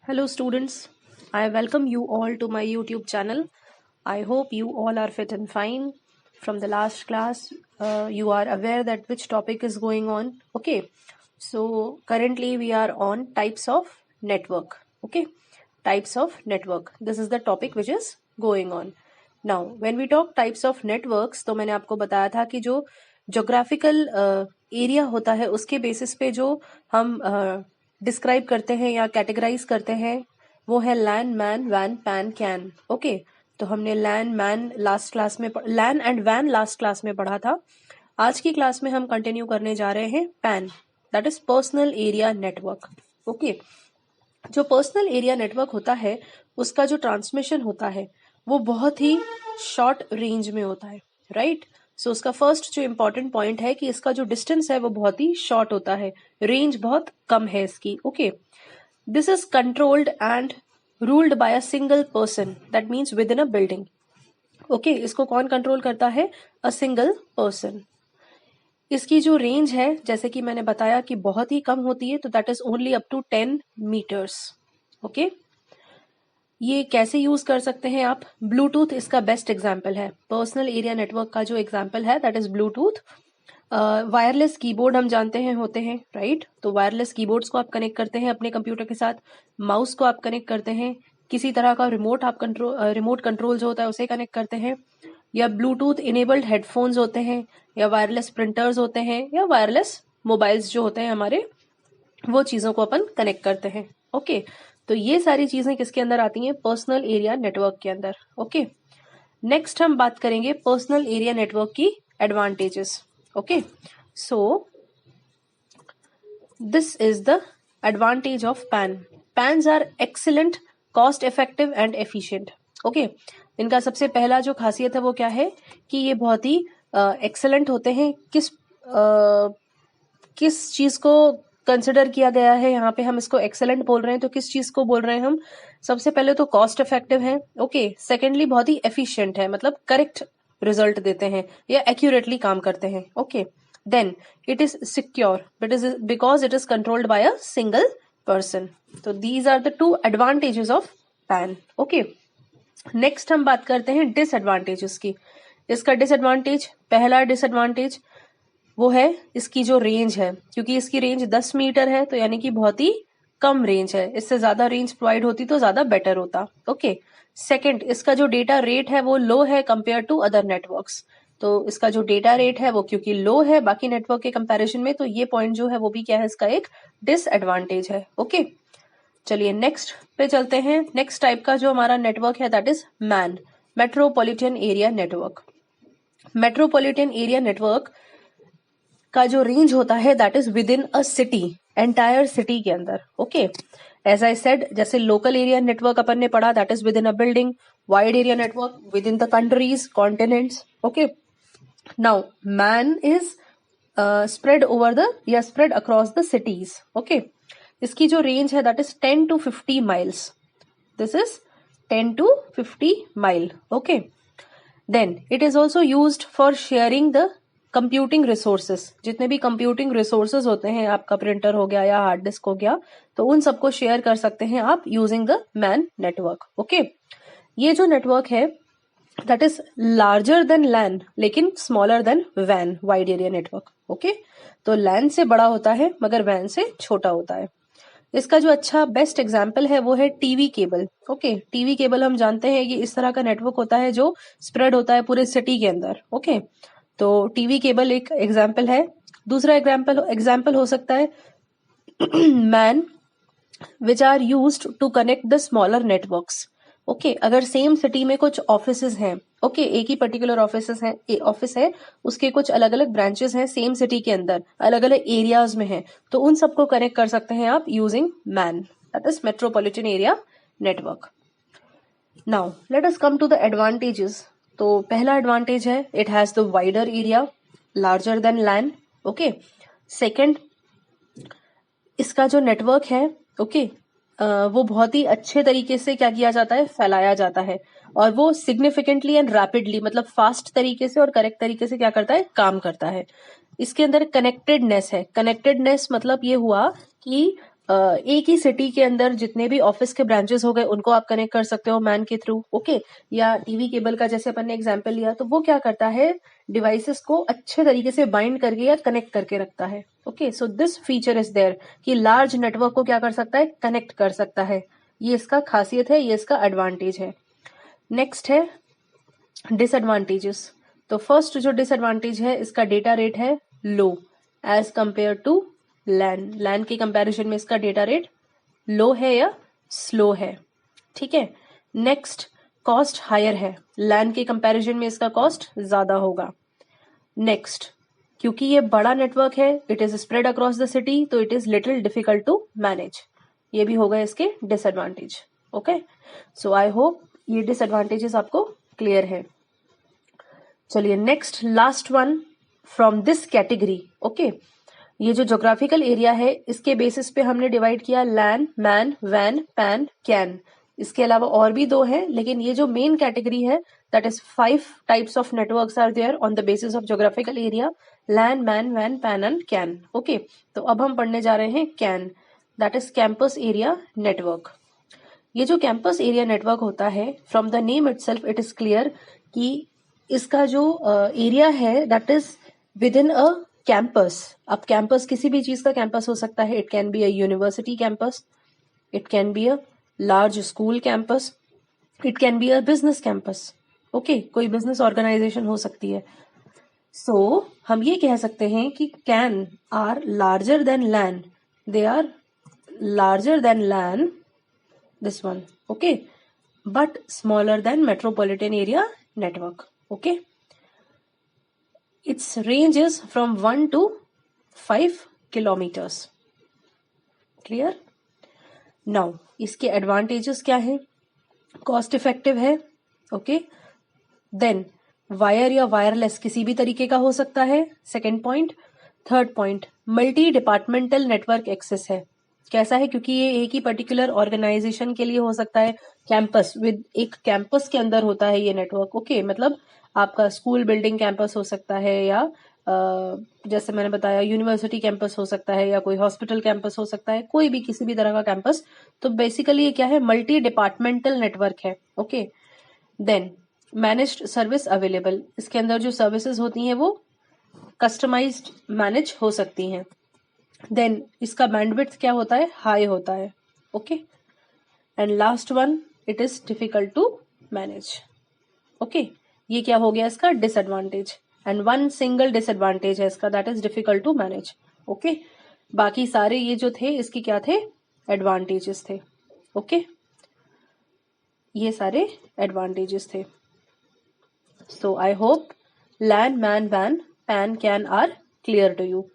Hello students, I welcome you all to my YouTube channel. I hope you all are fit and fine. From the last class, you are aware that which topic is going on. Okay, so currently we are on types of network. Okay, types of network. This is the topic which is going on. Now, when we talk types of networks, तो मैंने आपको बताया था कि जो geographical area होता है उसके बेसिस पे जो हम डिस्क्राइब करते हैं या कैटेगराइज करते हैं वो है लैन, मैन, वैन, पैन, कैन. ओके, तो हमने लैन, मैन लास्ट क्लास में लैन एंड वैन लास्ट क्लास में पढ़ा था. आज की क्लास में हम कंटिन्यू करने जा रहे हैं pan, that is personal area network. Okay, जो पर्सनल एरिया नेटवर्क होता है उसका जो ट्रांसमिशन होता है वो बहुत ही शॉर्ट रेंज में होता है, राइट. सो उसका फर्स्ट जो इम्पोर्टेंट पॉइंट है कि इसका जो डिस्टेंस है वो बहुत ही शॉर्ट होता है, रेंज बहुत कम है इसकी. Okay, this is controlled and ruled by a single person, that means with in a building. Okay, इसको कौन कंट्रोल करता है? अ सिंगल पर्सन. इसकी जो रेंज है जैसे कि मैंने बताया कि बहुत ही कम होती है, तो that is only up to 10 metres. Okay, ये कैसे यूज कर सकते हैं आप? ब्लूटूथ इसका बेस्ट एग्जाम्पल है. पर्सनल एरिया नेटवर्क का जो एग्जाम्पल है that is Bluetooth. Wireless keyboard हम जानते हैं होते हैं, राइट. तो वायरलेस कीबोर्ड्स को आप कनेक्ट करते हैं अपने कंप्यूटर के साथ, माउस को आप कनेक्ट करते हैं, किसी तरह का रिमोट कंट्रोल जो होता है उसे कनेक्ट करते हैं, या ब्लूटूथ इनेबल्ड हेडफोन्स होते हैं, या वायरलेस प्रिंटर्स होते हैं, या वायरलेस मोबाइल्स जो होते हैं हमारे, वो चीजों को अपन कनेक्ट करते हैं. ओके, तो ये सारी चीजें किसके अंदर आती हैं? पर्सनल एरिया नेटवर्क के अंदर. ओके, नेक्स्ट हम बात करेंगे पर्सनल एरिया नेटवर्क की advantages. Okay, so this is the advantage of PAN. PANs are excellent, cost effective and efficient. Okay, इनका सबसे पहला जो खासियत है वो क्या है कि ये बहुत ही एक्सीलेंट होते हैं. किस चीज को कंसिडर किया गया है यहाँ पे हम इसको एक्सेलेंट बोल रहे हैं? तो किस चीज को बोल रहे हैं हम? सबसे पहले तो कॉस्ट इफेक्टिव है. ओके, सेकेंडली बहुत ही एफिशिएंट है, मतलब करेक्ट रिजल्ट देते हैं या एक्यूरेटली काम करते हैं. Okay, then it is secure because it is controlled by a single person. तो these are the two advantages of PAN. Okay, next हम बात करते हैं डिसएडवांटेजेस की. इसका डिसएडवांटेज, पहला डिसएडवांटेज वो है इसकी जो रेंज है. क्योंकि इसकी रेंज 10 मीटर है तो यानी कि बहुत ही कम रेंज है. इससे ज्यादा रेंज प्रोवाइड होती तो ज्यादा बेटर होता. ओके, सेकंड, इसका जो डेटा रेट है वो लो है कंपेयर टू अदर नेटवर्क्स. तो इसका जो डेटा रेट है वो क्योंकि लो है बाकी नेटवर्क के कंपैरिजन में, तो ये पॉइंट जो है वो भी क्या है? इसका एक डिसएडवांटेज है. ओके, चलिए नेक्स्ट पे चलते हैं. नेक्स्ट टाइप का जो हमारा नेटवर्क है that is MAN, metropolitan area network. Metropolitan area network का जो रेंज होता है that is within a city, entire city के अंदर. ओके, एज आई सेड, जैसे लोकल एरिया नेटवर्क अपन ने पढ़ा that is within a building, wide area network within the countries, continents. Okay, now MAN is spread over the या spread across the cities. Okay, इसकी जो range है that is 10 to 50 miles. This is 10 to 50 mile. Okay, then it is also used for sharing the computing resources. जितने भी computing resources होते हैं, आपका printer हो गया या हार्ड डिस्क हो गया, तो उन सबको शेयर कर सकते हैं आप using the MAN network. Okay, ये जो नेटवर्क है that is larger than LAN लेकिन स्मॉलर देन वैन, वाइड एरिया नेटवर्क. ओके, तो लैन से बड़ा होता है मगर वैन से छोटा होता है. इसका जो अच्छा बेस्ट एग्जाम्पल है वो है TV cable. Okay, TV cable हम जानते हैं कि इस तरह का नेटवर्क होता है जो स्प्रेड होता है पूरे सिटी के अंदर. ओके, तो टीवी केबल एक एग्जाम्पल है. दूसरा एग्जाम्पल हो सकता है MAN which are used to connect the smaller networks. Okay, अगर सेम सिटी में कुछ ऑफिसेज हैं, ओके, एक ही पर्टिकुलर ऑफिस है, उसके कुछ अलग अलग ब्रांचेस हैं सेम सिटी के अंदर, अलग अलग एरियाज में हैं, तो उन सबको कनेक्ट कर सकते हैं आप using MAN, that is metropolitan area network. Now let us come to the advantages. तो पहला एडवांटेज है it has the wider area, larger than LAN. Okay, second, इसका जो नेटवर्क है ओके वो बहुत ही अच्छे तरीके से क्या किया जाता है? फैलाया जाता है, और वो सिग्निफिकेंटली एंड रैपिडली, मतलब फास्ट तरीके से और करेक्ट तरीके से क्या करता है? काम करता है. इसके अंदर कनेक्टेडनेस है. कनेक्टेडनेस मतलब ये हुआ कि एक ही सिटी के अंदर जितने भी ऑफिस के ब्रांचेस हो गए उनको आप कनेक्ट कर सकते हो मैन के थ्रू, ओके। या टीवी केबल का जैसे अपन ने एग्जांपल लिया, तो वो क्या करता है, डिवाइसेस को अच्छे तरीके से बाइंड करके या कनेक्ट करके रखता है, okay. So this feature is there कि लार्ज नेटवर्क को क्या कर सकता है, कनेक्ट कर सकता है। ये इसका खासियत है, ये इसका एडवांटेज है। नेक्स्ट है डिसएडवांटेजेस। तो फर्स्ट जो डिसएडवांटेज है, इसका डेटा रेट है लो एज कंपेयर टू लैन। लैन के कंपैरिजन में इसका डेटा रेट लो है या स्लो है, ठीक है। नेक्स्ट, कॉस्ट हायर है, लैन के कंपैरिजन में इसका कॉस्ट ज्यादा होगा। नेक्स्ट, क्योंकि ये बड़ा नेटवर्क है, it is spread across the city, तो it is little difficult to manage. ये भी होगा इसके disadvantage, okay. So I hope ये डिसएडवांटेजेस आपको क्लियर है। चलिए next, last one from this category, okay. ये जो ज्योग्राफिकल एरिया है, इसके बेसिस पे हमने डिवाइड किया लैन, मैन, वैन, पैन, कैन। इसके अलावा और भी दो हैं, लेकिन ये जो मेन कैटेगरी है, that is 5 types of networks are there on the basis of geographical area, LAN, MAN, वैन, पैन एंड कैन, ओके। तो अब हम पढ़ने जा रहे हैं CAN, that is campus area network. ये जो कैंपस एरिया नेटवर्क होता है, from the name itself it is clear कि इसका जो एरिया है that is within a campus. अब कैंपस किसी भी चीज का कैंपस हो सकता है, it can be a university campus, it can be a large school campus, it can be a business campus, okay. कोई बिजनेस ऑर्गेनाइजेशन हो सकती है। सो हम ये कह सकते हैं कि CAN are larger than LAN, they are larger than LAN, this one, okay, but smaller than metropolitan area network, okay. Its range is from 1 to 5 kilometers, clear। now इसके एडवांटेजेस क्या है, कॉस्ट इफेक्टिव है, okay. Then wire या wireless किसी भी तरीके का हो सकता है, second point. Third point, multi departmental network access है। कैसा है, क्योंकि ये एक ही पर्टिकुलर ऑर्गेनाइजेशन के लिए हो सकता है, कैंपस विद एक कैंपस के अंदर होता है ये नेटवर्क, ओके। मतलब आपका स्कूल बिल्डिंग कैंपस हो सकता है, या जैसे मैंने बताया यूनिवर्सिटी कैंपस हो सकता है, या कोई हॉस्पिटल कैंपस हो सकता है, कोई भी किसी भी तरह का कैंपस। तो बेसिकली ये क्या है, मल्टी डिपार्टमेंटल नेटवर्क है, okay. Then managed service available, इसके अंदर जो सर्विसेज होती हैं वो कस्टमाइज्ड मैनेज हो सकती हैं। देन इसका बैंडविड्थ क्या होता है, हाई होता है, okay. And last one, it is difficult to manage, okay. ये क्या हो गया इसका disadvantage, and one single disadvantage है इसका, that is difficult to manage, okay. बाकी सारे ये जो थे इसके क्या थे, एडवांटेजेस थे, ओके। ये सारे एडवांटेजेस थे। So I hope LAN, MAN, वैन, PAN, CAN are clear to you.